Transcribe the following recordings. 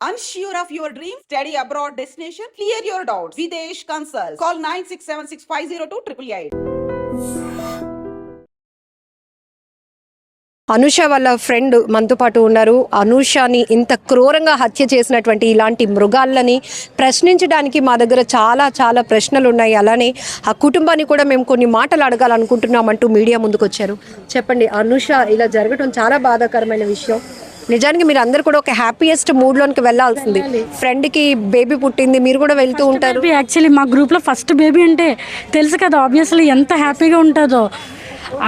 Unsure of your dream? Study abroad destination? Clear your doubts. Videsh Consult. Call 9676502888. Anusha వాళ్ళ friend మనతో పాటు ఉన్నారు. అనూషని ఇంత క్రూరంగా హత్య చేసినటువంటి ఇలాంటి మృగాలని ప్రశ్నించడానికి మా దగ్గర చాలా చాలా ప్రశ్నలు ఉన్నాయి. అలానే ఆ కుటుంబాన్ని కూడా మేము కొన్ని మాటలు అడగాలనుకుంటున్నామంటూ మీడియా ముందుకు వచ్చారు. చెప్పండి అనూష, ఇలా జరగడం చాలా బాధాకరమైన విషయం. నిజానికి మీరు అందరు కూడా ఒక హ్యాపీయెస్ట్ మూడ్లోకి వెళ్ళాల్సింది. ఫ్రెండ్కి బేబీ పుట్టింది, మీరు కూడా వెళ్తూ ఉంటారు. యాక్చువల్లీ మా గ్రూప్లో ఫస్ట్ బేబీ అంటే తెలుసు కదా, ఆబ్వియస్లీ ఎంత హ్యాపీగా ఉంటుందో.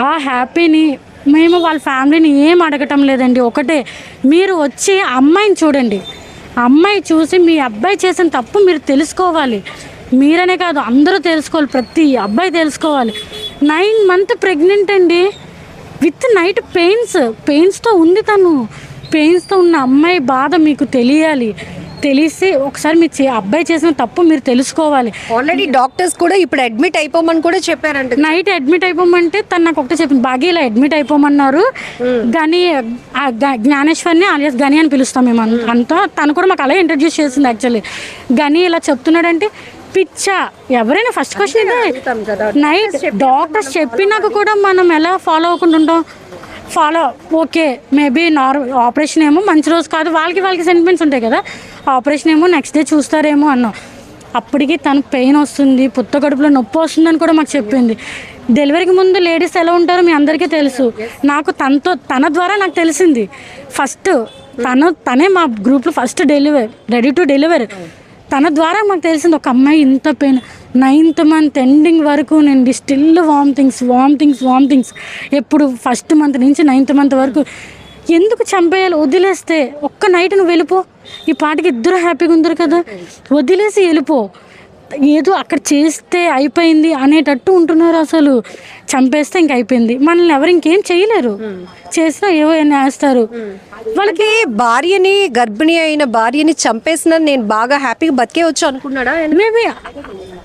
ఆ హ్యాపీని మేము వాళ్ళ ఫ్యామిలీని ఏం అడగటం లేదండి. ఒకటే, మీరు వచ్చి అమ్మాయిని చూడండి, అమ్మాయి చూసి మీ అబ్బాయి చేసిన తప్పు మీరు తెలుసుకోవాలి. మీరనే కాదు, అందరూ తెలుసుకోవాలి, ప్రతి అబ్బాయి తెలుసుకోవాలి. 9 months ప్రెగ్నెంట్ అండి, విత్ నైట్ పెయిన్స్తో ఉంది. తను పెయిన్స్తో ఉన్న అమ్మాయి బాధ మీకు తెలియాలి. తెలిసి ఒకసారి మీ అబ్బాయి చేసిన తప్పు మీరు తెలుసుకోవాలి. ఆల్రెడీ డాక్టర్స్ కూడా ఇప్పుడు అడ్మిట్ అయిపోమని కూడా చెప్పారంట. నైట్ అడ్మిట్ అయిపోమంటే తను నాకు ఒకటే చెప్పింది, బాగా ఇలా అడ్మిట్ అయిపోమన్నారు. గని జ్ఞానేశ్వర్ని అలియాస్ గని అని పిలుస్తాం మేము అంతా. తను కూడా మాకు అలా ఇంట్రడ్యూస్ చేసింది. యాక్చువల్లీ గని ఇలా చెప్తున్నాడంటే పిచ్చా, ఎవరైనా ఫస్ట్ క్వశ్చన్ నైట్ డాక్టర్స్ చెప్పినాక కూడా మనం ఎలా ఫాలో అవ్వకుండా ఉంటాం. ఓకే మేబీ ఆపరేషన్ ఏమో మంచి రోజు కాదు, వాళ్ళకి సెంటిమెంట్స్ ఉంటాయి కదా, ఆపరేషన్ ఏమో నెక్స్ట్ డే చూస్తారేమో అన్నాం. అప్పటికి తను పెయిన్ వస్తుంది, పుత్త కడుపులో నొప్పి వస్తుందని కూడా మాకు చెప్పింది. డెలివరీకి ముందు లేడీస్ ఎలా ఉంటారో మీ అందరికీ తెలుసు. నాకు తన ద్వారా నాకు తెలిసింది. ఫస్ట్ తనే మా గ్రూప్లో ఫస్ట్ రెడీ టు డెలివరీ. తన ద్వారా మాకు తెలిసింది ఒక అమ్మాయి ఇంత పెయిన్. 9th month ఎండింగ్ వరకు నేను స్టిల్ వామిటింగ్స్ ఎప్పుడు ఫస్ట్ మంత్ నుంచి 9th month వరకు. ఎందుకు చంపేయాలి? వదిలేస్తే ఒక్క నైట్ నువ్వు వెళ్ళిపో, ఈ పాటికి ఇద్దరు హ్యాపీగా ఉందరు కదా, వదిలేసి వెళ్ళిపో. ఏదో అక్కడ చేస్తే అయిపోయింది అనేటట్టు ఉంటున్నారు. అసలు చంపేస్తే ఇంక అయిపోయింది, మనల్ని ఎవరు ఇంకేం చేయలేరు, చేసినా ఏవో వేస్తారు. వాళ్ళకి భార్యని, గర్భిణి అయిన భార్యని చంపేసిన నేను బాగా హ్యాపీగా బతికేవచ్చు అనుకున్నాడా? మేబీ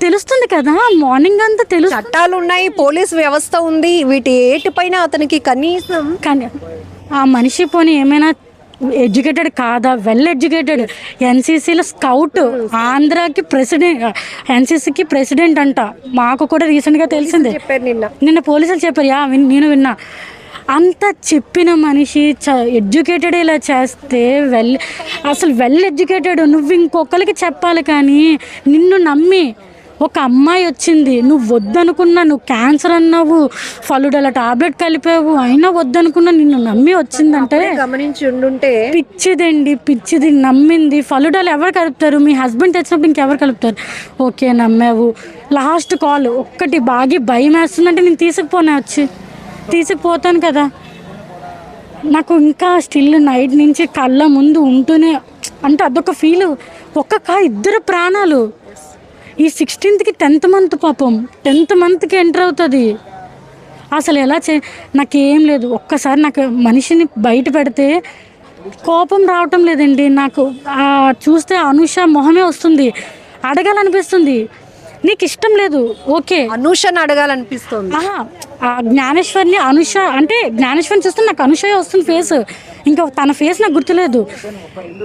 తెలుస్తుంది కదా, మార్నింగ్ అంతా తెలుసు. చట్టాలు ఉన్నాయి, పోలీస్ వ్యవస్థ ఉంది, వీటి ఏటిపైన అతనికి కనీసం కానీ ఆ మనిషి పోనీ ఏమైనా ఎడ్యుకేటెడ్ కాదా? వెల్ ఎడ్యుకేటెడ్, ఎన్సీసీలో స్కౌట్, ఆంధ్రాకి ప్రెసిడెంట్, ఎన్సీసీకి ప్రెసిడెంట్ అంట. మాకు కూడా రీసెంట్గా తెలిసిందే, నిన్న పోలీసులు చెప్పారు. నేను విన్నా. అంత చెప్పిన మనిషి ఎడ్యుకేటెడ్ ఇలా చేస్తే అసలు వెల్ ఎడ్యుకేటెడ్ నువ్వు ఇంకొకరికి చెప్పాలి. కానీ నిన్ను నమ్మి ఒక అమ్మాయి వచ్చింది, నువ్వు వద్దనుకున్నా, నువ్వు క్యాన్సర్ అన్నావు, ఫలుడల టాబ్లెట్ కలిపావు, అయినా వద్దనుకున్నా నిన్ను నమ్మి వచ్చిందంటే గమనించి ఉండుంటే. పిచ్చిది నమ్మింది. ఫలుడాలు ఎవరు కలుపుతారు? మీ హస్బెండ్ తెచ్చినప్పుడు ఇంకెవరు కలుపుతారు? ఓకే నమ్మావు. లాస్ట్ కాల్ ఒక్కటి బాగా భయం వేస్తుందంటే నేను తీసుకుపోతాను కదా. నాకు ఇంకా స్టిల్ నైట్ నుంచి కళ్ళ ముందు ఉంటూనే, అంటే అదొక ఫీల్. ఇద్దరు ప్రాణాలు. ఈ 16th 10th month పాపం 10th monthకి ఎంటర్ అవుతుంది. అసలు ఎలా నాకేం లేదు. ఒక్కసారి నాకు మనిషిని బయట పెడితే కోపం రావటం లేదండి. నాకు చూస్తే అనూష మొహమే వస్తుంది, అడగాలనిపిస్తుంది. నీకు ఇష్టం లేదు, ఓకే అనూషని అడగాలనిపిస్తుంది. జ్ఞానేశ్వర్ని అనూష అంటే జ్ఞానేశ్వర్ని చూస్తే నాకు అనూష వస్తుంది ఫేస్, ఇంకా తన ఫేస్ నాకు గుర్తులేదు.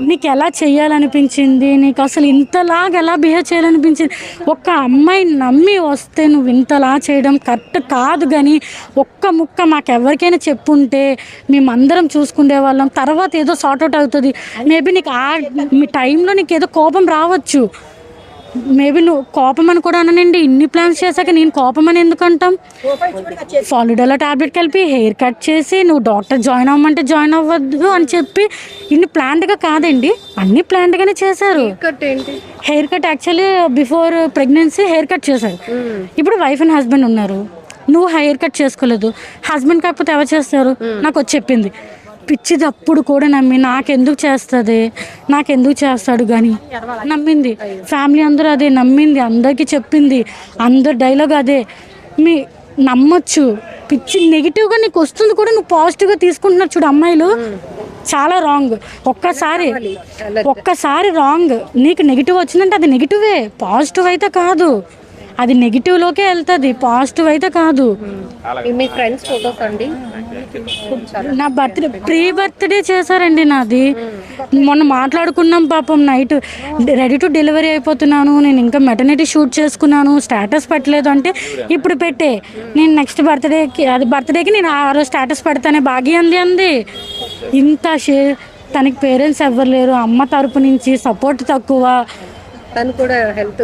నీకు ఎలా చేయాలనిపించింది? నీకు అసలు ఇంతలాగా ఎలా బిహేవ్ చేయాలనిపించింది? ఒక అమ్మాయి నమ్మి వస్తే నువ్వు ఇంతలా చేయడం కరెక్ట్ కాదు. కానీ ఒక్క ముక్క మాకెవరికైనా చెప్పుంటే మేమందరం చూసుకునే వాళ్ళం. తర్వాత ఏదో సార్ట్అవుట్ అవుతుంది. మేబీ నీకు మీ టైంలో నీకు ఏదో కోపం రావచ్చు. మేబీ నువ్వు కోపం అని కూడా అనండి. ఇన్ని ప్లాన్స్ చేశాక నేను కోపం అని ఎందుకు అంటాం? ఫాలిడోలా టాబ్లెట్ కలిపి హెయిర్ కట్ చేసి నువ్వు డాక్టర్ జాయిన్ అవ్వమంటే జాయిన్ అవ్వద్దు అని చెప్పి ఇన్ని ప్లాన్డ్గా కాదండి, అన్ని ప్లాన్డ్గానే చేశారు. Hair cut actually before pregnancy hair cut చేశారు. ఇప్పుడు వైఫ్ అండ్ హస్బెండ్ ఉన్నారు, నువ్వు హెయిర్ కట్ చేసుకోలేదు, హస్బెండ్ కాకపోతే ఎవరు చేస్తారు? నాకు వచ్చి చెప్పింది. పిచ్చిది అప్పుడు కూడా నమ్మి నాకెందుకు చేస్తాడు కానీ నమ్మింది. ఫ్యామిలీ అందరూ అదే నమ్మింది, అందరికీ చెప్పింది, అందరు డైలాగ్ అదే. నమ్మొచ్చు. పిచ్చి నెగిటివ్గా నీకు వస్తుంది కూడా నువ్వు పాజిటివ్గా తీసుకుంటున్నారు చూడు అమ్మాయిలు, చాలా రాంగ్. ఒక్కసారి రాంగ్ నీకు నెగిటివ్ వచ్చిందంటే అది నెగిటివే, పాజిటివ్ అయితే కాదు. అది నెగిటివ్లోకే వెళ్తుంది, పాజిటివ్ అయితే కాదు. మీ ఫ్రెండ్స్ ఫోటోస్ అండి నా ప్రీ బర్త్డే చేశారండి నాది. మొన్న మాట్లాడుకున్నాం పాపం, నైట్ రెడీ టు డెలివరీ అయిపోతున్నాను, నేను ఇంకా మెటర్నిటీ షూట్ చేసుకున్నాను, స్టేటస్ పెట్టలేదు అంటే ఇప్పుడు పెట్టే, నేను నెక్స్ట్ బర్త్డేకి నేను ఆ రోజు స్టేటస్ పెడతానే భాగ్య అంది. ఇంత తనకి పేరెంట్స్ ఎవ్వరు లేరు, అమ్మ తరపు నుంచి సపోర్ట్ తక్కువ. తను కూడా హెల్త్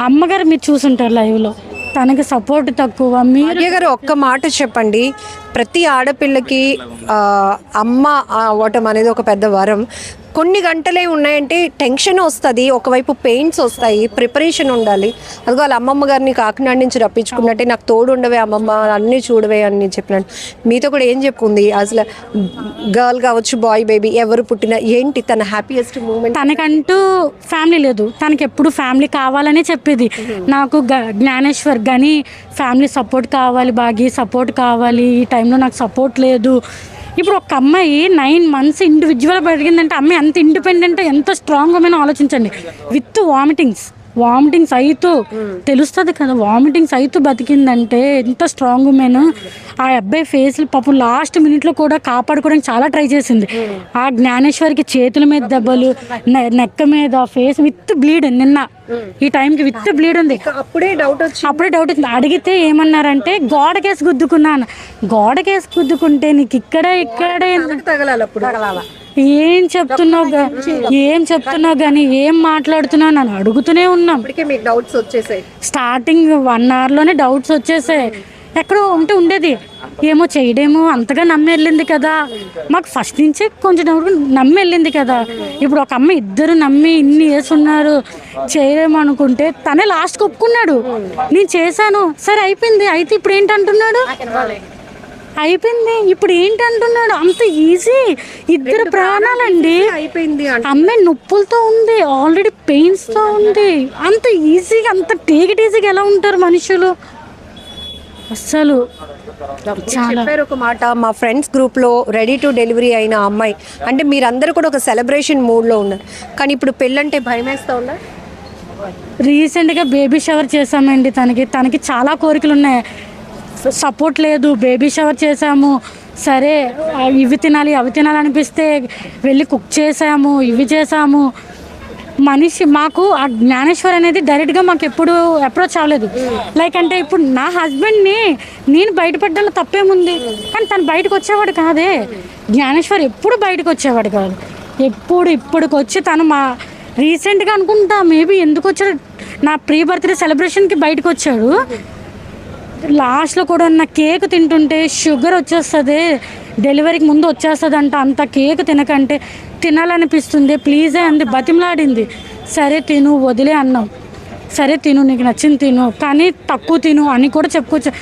అమ్మగారు మీరు చూసుంటారు లైవ్లో, తనకి సపోర్ట్ తక్కువ. భాగ్య గారు ఒక్క మాట చెప్పండి, ప్రతి ఆడపిల్లకి అమ్మ అవ్వటం అనేది ఒక పెద్ద వరం. కొన్ని గంటలే ఉన్నాయంటే టెన్షన్ వస్తుంది, ఒకవైపు పెయిన్స్ వస్తాయి, ప్రిపరేషన్ ఉండాలి. అదిగో వాళ్ళ అమ్మమ్మ గారిని కాకినాడ నుంచి రప్పించుకున్నట్టే నాకు తోడు ఉండవే అమ్మమ్మ, అన్నీ చూడవే అని చెప్పినట్టు మీతో కూడా ఏం చెప్పుకుంది? అసలు గర్ల్ కావచ్చు, బాయ్, బేబీ ఎవరు పుట్టినా ఏంటి తన హ్యాపీయెస్ట్ మూమెంట్? తనకంటూ ఫ్యామిలీ లేదు, తనకి ఎప్పుడు ఫ్యామిలీ కావాలనే చెప్పేది. నాకు జ్ఞానేశ్వర్ కానీ ఫ్యామిలీ సపోర్ట్ కావాలి, భాగ్య సపోర్ట్ కావాలి, ఈ టైంలో నాకు సపోర్ట్ లేదు. ఇప్పుడు ఒక అమ్మాయి 9 months ఇండివిజువల్ పెరిగిందంటే అమ్మాయి ఎంత ఇండిపెండెంట్, ఎంత స్ట్రాంగ్ ఉమెన్ ఆలోచించండి. విత్ వామిటింగ్స్ అయితూ తెలుస్తుంది కదా, వామిటింగ్స్ అయితూ బతికిందంటే ఎంత స్ట్రాంగ్ ఉమెన్. ఆ అబ్బాయి ఫేస్లు పాపం లాస్ట్ మినిట్లో కూడా కాపాడుకోవడానికి చాలా ట్రై చేసింది. ఆ జ్ఞానేశ్వరికి చేతుల మీద దెబ్బలు, నెక్క మీద, ఫేస్ విత్ బ్లీడ్. నిన్న ఈ టైంకి విత్ బ్లీడ్ ఉంది. అప్పుడే డౌట్ వచ్చింది. అడిగితే ఏమన్నారంటే గోడకేసి గుద్దుకున్నాను. గోడకేసి గుద్దుకుంటే నీకు ఇక్కడే తగలాలి, అప్పుడు ఏం చెప్తున్నావు కానీ ఏం మాట్లాడుతున్నావు నన్ను అడుగుతూనే ఉన్నాం. మీకు డౌట్స్ వచ్చేసాయి. స్టార్టింగ్ 1 hourలోనే డౌట్స్ వచ్చేసాయి. ఎక్కడో ఉండేది ఏమో చేయడేమో, అంతగా నమ్మి వెళ్ళింది కదా, మాకు ఫస్ట్ నుంచే కొంచెం నమ్మి వెళ్ళింది కదా. ఇప్పుడు ఒక అమ్మ ఇద్దరు నమ్మి ఇన్ని ఇయర్స్ ఉన్నారు, చేయలేము అనుకుంటే తనే లాస్ట్కి ఒప్పుకున్నాడు, నేను చేశాను, సరే అయిపోయింది. అయితే ఇప్పుడు ఏంటంటున్నాడు? అయిపోయింది ఇప్పుడు ఏంటంటున్నాడు? అంత ఈజీ, ఇద్దరు ప్రాణాలండి. అయిపోయింది. అమ్మాయి నొప్పులతో ఉంది, ఆల్రెడీ పెయిన్స్తో ఉంది. అంత ఈజీగా, అంత టేక్ ఇట్ ఈజీగా ఎలా ఉంటారు మనుషులు? అస్సలు చెప్పారు ఒక మాట, మా ఫ్రెండ్స్ గ్రూప్లో రెడీ టు డెలివరీ అయిన అమ్మాయి అంటే మీరందరూ కూడా ఒక సెలబ్రేషన్ మూడ్లో ఉన్నారు, కానీ ఇప్పుడు పెళ్ళంటే భయం వేస్తూ ఉన్నా. రీసెంట్గా బేబీ షవర్ చేసామండి. తనకి చాలా కోరికలు ఉన్నాయి, సపోర్ట్ లేదు. బేబీ షవర్ చేసాము, సరే ఇవి తినాలి అవి తినాలి అనిపిస్తే వెళ్ళి కుక్ చేసాము, ఇవి చేసాము. మాకు ఆ జ్ఞానేశ్వర్ అనేది డైరెక్ట్గా మాకు ఎప్పుడు అప్రోచ్ అవ్వలేదు. లైక్ అంటే ఇప్పుడు నా హస్బెండ్ని నేను బయటపడ్డంలో తప్పేముంది, కానీ తను బయటకు వచ్చేవాడు కాదే. జ్ఞానేశ్వర్ ఎప్పుడు బయటకు వచ్చేవాడు కాదు, ఇప్పటికి వచ్చి తను రీసెంట్గా అనుకుంటా మేబీ ఎందుకు వచ్చాడు, నా ప్రీ బర్త్డే సెలబ్రేషన్కి బయటకు వచ్చాడు. లాస్ట్లో కూడా నా కేక్ తింటుంటే షుగర్ వచ్చేస్తుంది, డెలివరీకి ముందు వచ్చేస్తుంది అంట, అంత కేక్ తినకంటే తినాలనిపిస్తుంది ప్లీజే అంది, బతిమలాడింది. సరే తిను వదిలే అన్నాం, సరే తిను నీకు నచ్చింది తిను, కానీ తక్కువ తిను అని కూడా చెప్పుకోవచ్చు.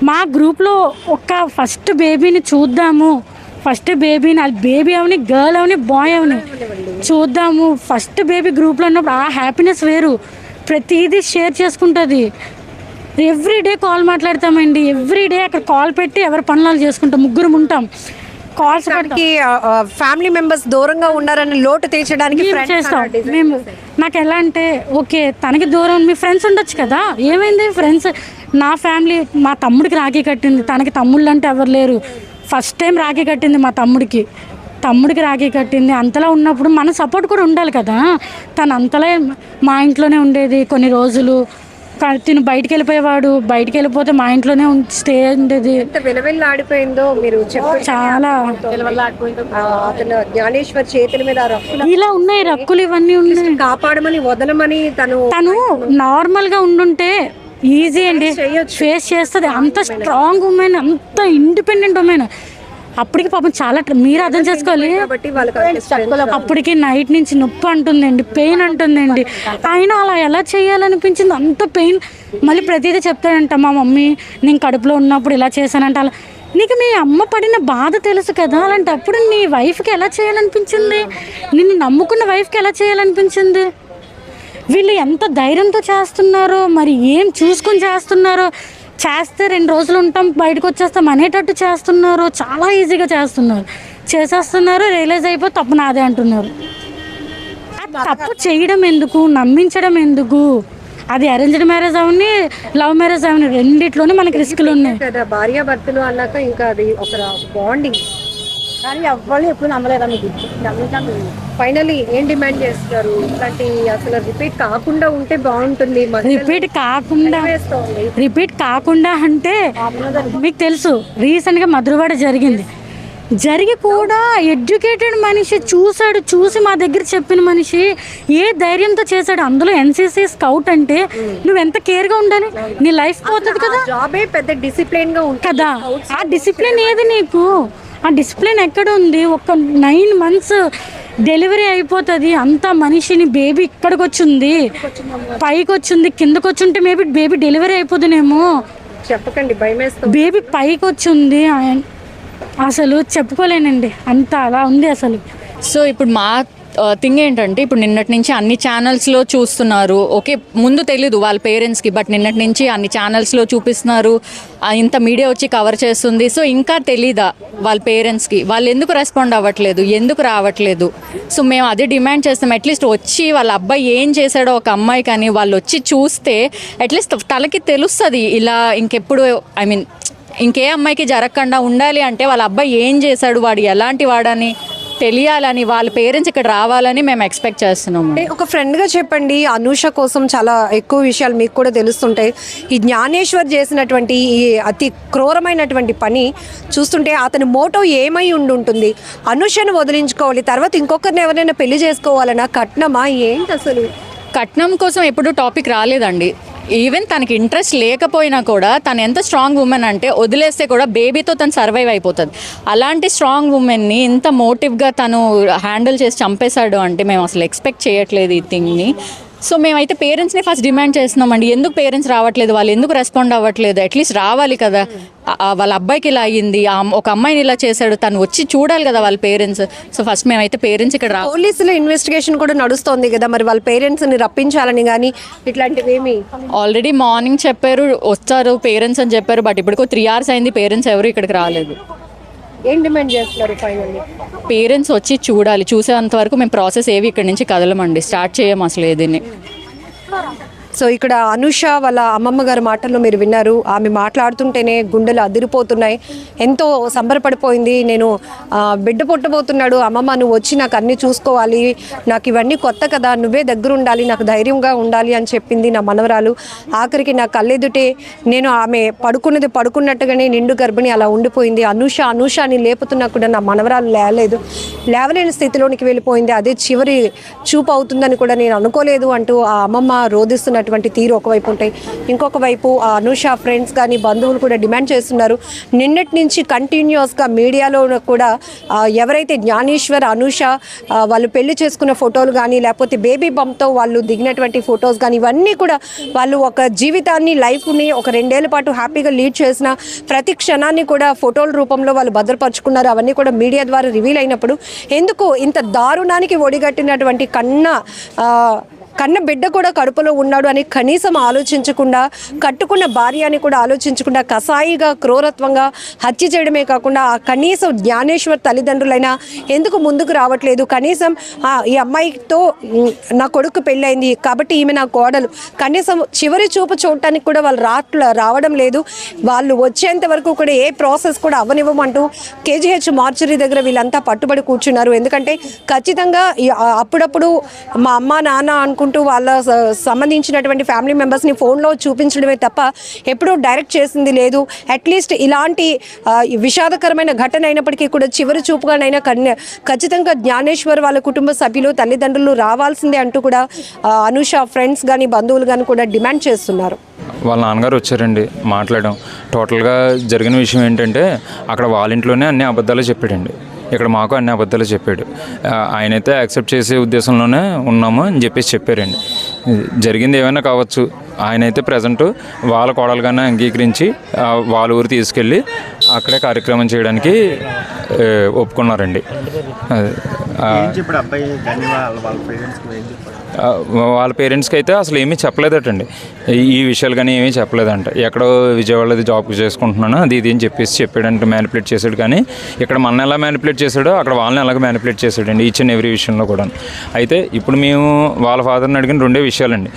మా గ్రూప్లో ఒక ఫస్ట్ బేబీని చూద్దాము, ఫస్ట్ బేబీని, అది బేబీ అవని గర్ల్ అవని బాయ్ అవని చూద్దాము. ఫస్ట్ బేబీ గ్రూప్లో ఉన్నప్పుడు ఆ హ్యాపీనెస్ వేరు, ప్రతిదీ షేర్ చేసుకుంటుంది. ఎవ్రీడే కాల్ మాట్లాడతామండి, ఎవ్రీడే అక్కడ కాల్ పెట్టి ఎవరి పనులు చేసుకుంటాం, ముగ్గురు ఉంటాం. కాల్స్ పెట్టి ఫ్యామిలీ మెంబర్స్ దూరంగా ఉన్నారని లోటు తీర్చడానికి చేస్తాం మేము. నాకు ఎలా అంటే ఓకే తనకి దూరం మీ ఫ్రెండ్స్ ఉండొచ్చు కదా, ఏమైంది ఫ్రెండ్స్. నా ఫ్యామిలీ మా తమ్ముడికి రాఖీ కట్టింది, తనకి తమ్ముళ్ళు అంటే ఎవరు లేరు. ఫస్ట్ టైం రాఖీ కట్టింది మా తమ్ముడికి రాఖీ కట్టింది. అంతలా ఉన్నప్పుడు మన సపోర్ట్ కూడా ఉండాలి కదా. తను అంతలా మా ఇంట్లోనే ఉండేది కొన్ని రోజులు, తిను బయటికి వెళ్ళిపోయేవాడు, బయటికి వెళ్ళిపోతే మా ఇంట్లోనే స్టే ఉండేది. ఆడిపోయిందో మీరు చాలా జ్ఞానేశ్వర్ చేతుల మీద ఇలా ఉన్నాయి రక్కులు, ఇవన్నీ ఉన్నాయి. కాపాడమని వదలమని తను నార్మల్గా ఉండుంటే ఈజీ అండి, ఫేస్ చేస్తుంది. అంత స్ట్రాంగ్ ఉమెన్, అంత ఇండిపెండెంట్ ఉమెన్. అప్పటికి పాపం చాలా మీరు అర్థం చేసుకోవాలి. అప్పటికి నైట్ నుంచి నొప్పి అంటుందండి, పెయిన్ అంటుందండి. అయినా అలా ఎలా చేయాలనిపించింది, అంత పెయిన్. మళ్ళీ ప్రతిదీ చెప్తాడంట మా మమ్మీ, నేను కడుపులో ఉన్నప్పుడు ఇలా చేశానంట. అలా నీకు మీ అమ్మ పడిన బాధ తెలుసు కదా, అలాంటప్పుడు నీ వైఫ్కి ఎలా చేయాలనిపించింది, నిన్ను నమ్ముకున్న వైఫ్కి ఎలా చేయాలనిపించింది? వీళ్ళు ఎంత ధైర్యంతో చేస్తున్నారో, మరి ఏం చూసుకొని చేస్తున్నారో. చేస్తే 2 రోజులు ఉంటాం బయటకు వచ్చేస్తాం అనేటట్టు చేస్తున్నారు, చాలా ఈజీగా చేసేస్తున్నారు. రియలైజ్ అయిపోయి తప్పు నాదే అంటున్నారు. తప్పు చేయడం ఎందుకు, నమ్మించడం ఎందుకు? అది అరేంజ్డ్ మ్యారేజ్ అవని, లవ్ మ్యారేజ్ అవని, రెండిట్లోనే మనకి రిస్కులు ఉన్నాయి కదా. భార్యాభర్తలు అన్నాక ఇంకా అది ఒక బాండింగ్. కానీ ఎవ్వరు ఎప్పుడు నమ్మలేదా మీకు? ఫైనలీ ఏం డిమాండ్ చేస్తున్నారు? ఇట్లాంటి అసలు రిపీట్ కాకుండా ఉంటే బాగుంటుంది. రిపీట్ కాకుండా అంటే మీకు తెలుసు రీసెంట్గా మధురవాడ జరిగి కూడా ఎడ్యుకేటెడ్ మనిషి చూసి మా దగ్గర చెప్పిన మనిషి ఏ ధైర్యంతో చేశాడు. అందులో ఎన్సీసీ స్కౌట్ అంటే నువ్వు ఎంత కేర్గా ఉండాలి, నీ లైఫ్ పోతుంది కదా. జాబే పెద్ద డిసిప్లిన్ గా ఉంటుంది కదా. ఆ డిసిప్లిన్ ఏది నీకు? ఆ డిసిప్లిన్ ఎక్కడ ఉంది? ఒక 9 months డెలివరీ అయిపోతుంది, అంతా మనిషిని, బేబీ ఇక్కడికి వచ్చింది, పైకి వచ్చింది, కిందకి వచ్చుంటే మేబీ బేబీ డెలివరీ అయిపోతుందేమో. చెప్పకండి, భయమేస్తుంది. బేబీ పైకి వచ్చింది, అసలు చెప్పుకోలేనండి, అంత అలా ఉంది అసలు. సో ఇప్పుడు మా థింగ్ ఏంటంటే, ఇప్పుడు నిన్నటి నుంచి అన్ని ఛానల్స్లో చూస్తున్నారు. ఓకే, ముందు తెలీదు వాళ్ళ పేరెంట్స్కి, బట్ నిన్నటి నుంచి అన్ని ఛానల్స్లో చూపిస్తున్నారు, ఇంత మీడియా వచ్చి కవర్ చేస్తుంది. సో ఇంకా తెలీదా వాళ్ళ పేరెంట్స్కి? వాళ్ళు ఎందుకు రెస్పాండ్ అవ్వట్లేదు, ఎందుకు రావట్లేదు? సో మేము అదే డిమాండ్ చేస్తాం. అట్లీస్ట్ వచ్చి వాళ్ళ అబ్బాయి ఏం చేశాడో ఒక అమ్మాయి కానీ వాళ్ళు వచ్చి చూస్తే అట్లీస్ట్ తనకి తెలుస్తుంది. ఇలా ఇంకెప్పుడు ఇంకే అమ్మాయికి జరగకుండా ఉండాలి అంటే వాళ్ళ అబ్బాయి ఏం చేశాడు, వాడు ఎలాంటి వాడని తెలియాలని వాళ్ళ పేరెంట్స్ ఇక్కడ రావాలని మేము ఎక్స్పెక్ట్ చేస్తున్నాము. ఒక ఫ్రెండ్గా చెప్పండి, అనూష కోసం చాలా ఎక్కువ విషయాలు మీకు కూడా తెలుస్తుంటాయి. ఈ జ్ఞానేశ్వర్ చేసినటువంటి ఈ అతి క్రూరమైనటువంటి పని చూస్తుంటే అతని మోటో ఏమై ఉంటుంది? అనూషను వదిలించుకోవాలి, తర్వాత ఇంకొకరిని ఎవరైనా పెళ్లి చేసుకోవాలన్నా, కట్నమా ఏంటి అసలు? కట్నం కోసం ఎప్పుడు టాపిక్ రాలేదండి. ఈవెన్ తనకి ఇంట్రెస్ట్ లేకపోయినా కూడా తను ఎంత స్ట్రాంగ్ ఉమెన్ అంటే వదిలేస్తే కూడా బేబీతో తను సర్వైవ్ అయిపోతుంది. అలాంటి స్ట్రాంగ్ ఉమెన్ని ఇంత మోటివ్గా తను హ్యాండిల్ చేసి చంపేశాడు అంటే మేము అసలు ఎక్స్పెక్ట్ చేయట్లేదు ఈ థింగ్ని. సో మేమైతే పేరెంట్స్ని ఫస్ట్ డిమాండ్ చేస్తున్నామండి. ఎందుకు పేరెంట్స్ రావట్లేదు, వాళ్ళు ఎందుకు రెస్పాండ్ అవ్వట్లేదు? అట్లీస్ట్ రావాలి కదా. వాళ్ళ అబ్బాయికి ఇలా అయ్యింది, ఒక అమ్మాయిని ఇలా చేశాడు, తను వచ్చి చూడాలి కదా వాళ్ళ పేరెంట్స్. సో ఫస్ట్ మేమైతే పేరెంట్స్ ఇక్కడ పోలీసుల ఇన్వెస్టిగేషన్ కూడా నడుస్తోంది కదా, మరి వాళ్ళ పేరెంట్స్ని రప్పించాలని కానీ ఇట్లాంటివి ఏమి? ఆల్రెడీ మార్నింగ్ చెప్పారు వస్తారు పేరెంట్స్ అని చెప్పారు, బట్ ఇప్పటికో 3 hours అయింది, పేరెంట్స్ ఎవరు ఇక్కడికి రాలేదు. ఏం డిమాండ్ చేస్తున్నారు ఫైనల్లీ? పేరెంట్స్ వచ్చి చూడాలి, చూసేంత వరకు మేము ప్రాసెస్ ఏవి ఇక్కడ నుంచి కదలమండి, స్టార్ట్ చేయము అసలు ఏదీని. సో ఇక్కడ అనూష వాళ్ళ అమ్మమ్మ గారి మాటల్లో మీరు విన్నారు. ఆమె మాట్లాడుతుంటేనే గుండెలు అదిరిపోతున్నాయి. ఎంతో సంబరపడిపోయింది. నేను బిడ్డ పుట్టబోతున్నాడు, అమ్మమ్మ నువ్వు వచ్చి నాకు అన్నీ చూసుకోవాలి, నాకు ఇవన్నీ కొత్త కదా, నువ్వే దగ్గర ఉండాలి, నాకు ధైర్యంగా ఉండాలి అని చెప్పింది నా మనవరాలు. ఆఖరికి నా కళ్ళెదుటే నేను ఆమె పడుకున్నట్టుగానే నిండు గర్భిణి అలా ఉండిపోయింది. అనూష అని లేపుతున్నా కూడా నా మనవరాలు లేవలేని స్థితిలోనికి వెళ్ళిపోయింది. అదే చివరి చూపు అవుతుందని కూడా నేను అనుకోలేదు అంటూ ఆ అమ్మమ్మ రోధిస్తున్నటువంటి తీరు ఒకవైపు ఉంటాయి. ఇంకొక వైపు ఆ అనూష ఫ్రెండ్స్ కానీ బంధువులు కూడా డిమాండ్ చేస్తున్నారు. నిన్నటి నుంచి కంటిన్యూస్గా మీడియాలో కూడా ఎవరైతే జ్ఞానేశ్వర్, అనూష వాళ్ళు పెళ్లి చేసుకున్న ఫోటోలు కానీ, లేకపోతే బేబీ బంప్తో వాళ్ళు దిగినటువంటి ఫొటోస్ కానీ, ఇవన్నీ కూడా వాళ్ళు ఒక జీవితాన్ని, లైఫ్ని ఒక 2 ఏళ్ల పాటు హ్యాపీగా లీడ్ చేసిన ప్రతి క్షణాన్ని కూడా ఫోటోల రూపంలో వాళ్ళు భద్రపరుచుకున్నారు. అవన్నీ కూడా మీడియా ద్వారా రివీల్ అయినప్పుడు ఎందుకు ఇంత దారుణానికి ఒడిగట్టినటువంటి కన్న బిడ్డ కూడా కడుపులో ఉన్నాడు అని కనీసం ఆలోచించకుండా, కట్టుకున్న భార్య అని కూడా ఆలోచించకుండా కసాయిగా క్రూరత్వంగా హత్య చేయడమే కాకుండా ఆ కనీసం జ్ఞానేశ్వర్ తల్లిదండ్రులైనా ఎందుకు ముందుకు రావట్లేదు? కనీసం ఈ అమ్మాయితో నా కొడుకు పెళ్ళైంది కాబట్టి ఈమె నా కోడలు, కనీసం చివరి చూపు చూడటానికి కూడా వాళ్ళు రావడం లేదు. వాళ్ళు వచ్చేంత వరకు కూడా ఏ ప్రాసెస్ కూడా అవ్వనివ్వమంటూ కేజీహెచ్ మార్చురీ దగ్గర వీళ్ళంతా పట్టుబడి కూర్చున్నారు. ఎందుకంటే ఖచ్చితంగా అప్పుడప్పుడు మా అమ్మ నాన్న అనుకుంటూ వాళ్ళ సంబంధించినటువంటి ఫ్యామిలీ మెంబర్స్ని ఫోన్లో చూపించడమే తప్ప ఎప్పుడూ డైరెక్ట్ చేసింది లేదు. అట్లీస్ట్ ఇలాంటి విషాదకరమైన ఘటన అయినప్పటికీ కూడా చివరి చూపుగానైనా ఖచ్చితంగా జ్ఞానేశ్వర్ వాళ్ళ కుటుంబ సభ్యులు, తల్లిదండ్రులు రావాల్సిందే అంటూ కూడా అనూష ఫ్రెండ్స్ కానీ బంధువులు కానీ కూడా డిమాండ్ చేస్తున్నారు. వాళ్ళ నాన్నగారు వచ్చారండి మాట్లాడడం. టోటల్గా జరిగిన విషయం ఏంటంటే అక్కడ వాళ్ళ ఇంట్లోనే అన్ని అబద్ధాలు చెప్పాడండి, ఇక్కడ మాకు అన్ని అబద్ధాలు చెప్పాడు. ఆయనైతే యాక్సెప్ట్ చేసే ఉద్దేశంలోనే ఉన్నాము అని చెప్పారండి. జరిగింది ఏమైనా కావచ్చు, ఆయనైతే ప్రజెంట్ వాళ్ళ కోడలుగానే అంగీకరించి వాళ్ళ ఊరు తీసుకెళ్ళి అక్కడే కార్యక్రమం చేయడానికి ఒప్పుకున్నారండి. ఇప్పుడు అబ్బాయి ధన్యవాదాలు వాళ్ళ పేరెంట్స్కి ఏం చెప్పారు? వాళ్ళ పేరెంట్స్కి అయితే అసలు ఏమీ చెప్పలేదటండి, ఈ విషయాలు కానీ ఏమీ చెప్పలేదంట. ఎక్కడో విజయవాడలో జాబ్ చేసుకుంటున్నాను అది ఇది అని చెప్పాడంటే మ్యానిపులేట్ చేశాడు. కానీ ఇక్కడ మన ఎలా మ్యానిపులేట్ చేశాడో అక్కడ వాళ్ళని ఎలాగ మ్యానిపులేట్ చేశాడండి ఈచ్ అండ్ ఎవ్రీ విషయంలో కూడా. అయితే ఇప్పుడు మేము వాళ్ళ ఫాదర్ని అడిగిన రెండే విషయాలండి.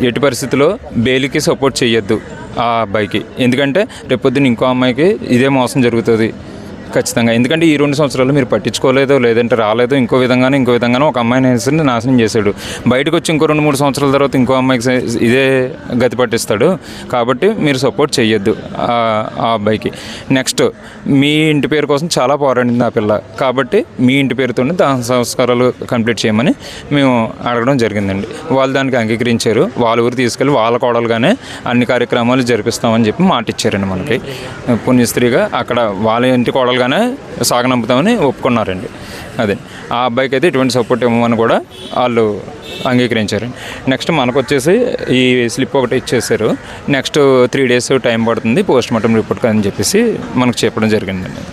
ఎట్టి పరిస్థితుల్లో బెయిల్కి సపోర్ట్ చేయొద్దు ఆ అబ్బాయికి, ఎందుకంటే రేపొద్దున ఇంకో అమ్మాయికి ఇదే మోసం జరుగుతుంది ఖచ్చితంగా. ఎందుకంటే ఈ 2 సంవత్సరాలు మీరు పట్టించుకోలేదో లేదంటే రాలేదో ఇంకో విధంగానో ఒక అమ్మాయిని వేసి నాశనం చేశాడు. బయటకు వచ్చి ఇంకో 2-3 సంవత్సరాల తర్వాత ఇంకో అమ్మాయికి ఇదే గతి పట్టిస్తాడు. కాబట్టి మీరు సపోర్ట్ చేయొద్దు ఆ అబ్బాయికి. నెక్స్ట్ మీ ఇంటి పేరు కోసం చాలా పోరాడింది ఆ పిల్ల, కాబట్టి మీ ఇంటి పేరుతోనే దాన సంస్కారాలు కంప్లీట్ చేయమని మేము అడగడం జరిగిందండి. వాళ్ళు దానికి అంగీకరించారు. వాళ్ళ ఊరు తీసుకెళ్ళి వాళ్ళ కోడలుగానే అన్ని కార్యక్రమాలు జరిపిస్తామని చెప్పి మాట ఇచ్చారండి మనకి. పుణ్యస్త్రీగా అక్కడ వాళ్ళ ఇంటి కోడలుగానే సాగనంపుతామని ఒప్పుకున్నారండి. అదే ఆ అబ్బాయికి అయితే ఎటువంటి సపోర్ట్ ఇవ్వమని కూడా వాళ్ళు అంగీకరించారండి. నెక్స్ట్ మనకు వచ్చేసి ఈ స్లిప్ ఒకటి ఇచ్చేసారు. నెక్స్ట్ 3 days టైం పడుతుంది పోస్ట్ మార్టం రిపోర్ట్ అని చెప్పేసి మనకు చెప్పడం జరిగిందండి.